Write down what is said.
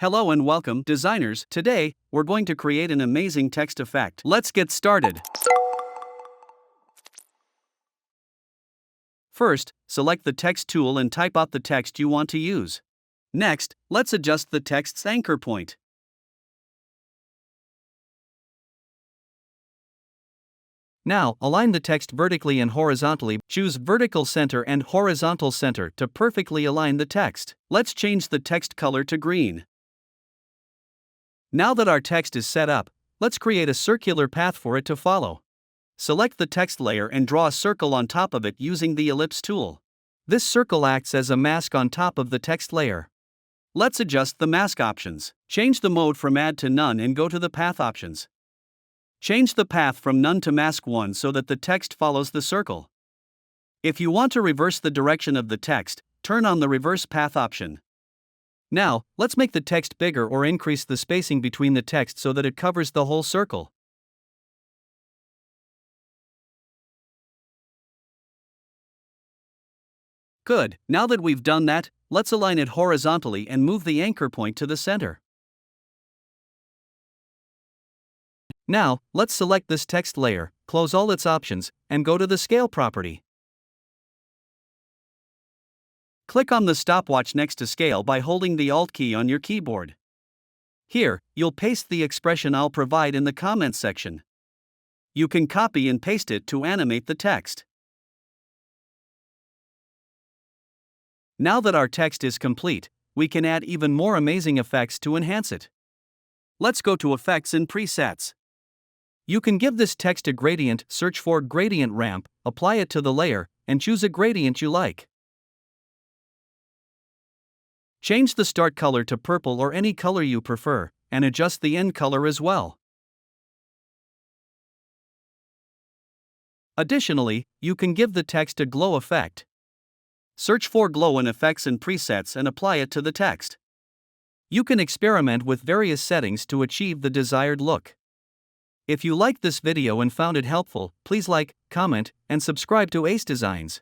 Hello and welcome, designers. Today, we're going to create an amazing text effect. Let's get started. First, select the text tool and type out the text you want to use. Next, let's adjust the text's anchor point. Now, align the text vertically and horizontally. Choose vertical center and horizontal center to perfectly align the text. Let's change the text color to green. Now that our text is set up, let's create a circular path for it to follow. Select the text layer and draw a circle on top of it using the ellipse tool. This circle acts as a mask on top of the text layer. Let's adjust the mask options. Change the mode from add to none and go to the path options. Change the path from none to mask 1 so that the text follows the circle. If you want to reverse the direction of the text, turn on the reverse path option. Now, let's make the text bigger or increase the spacing between the text so that it covers the whole circle. Good. Now that we've done that, let's align it horizontally and move the anchor point to the center. Now, let's select this text layer, close all its options, and go to the scale property. Click on the stopwatch next to scale by holding the Alt key on your keyboard. Here, you'll paste the expression I'll provide in the comments section. You can copy and paste it to animate the text. Now that our text is complete, we can add even more amazing effects to enhance it. Let's go to Effects and Presets. You can give this text a gradient, search for Gradient Ramp, apply it to the layer, and choose a gradient you like. Change the start color to purple or any color you prefer, and adjust the end color as well. Additionally, you can give the text a glow effect. Search for glow in Effects and Presets and apply it to the text. You can experiment with various settings to achieve the desired look. If you liked this video and found it helpful, please like, comment, and subscribe to Ace Designs.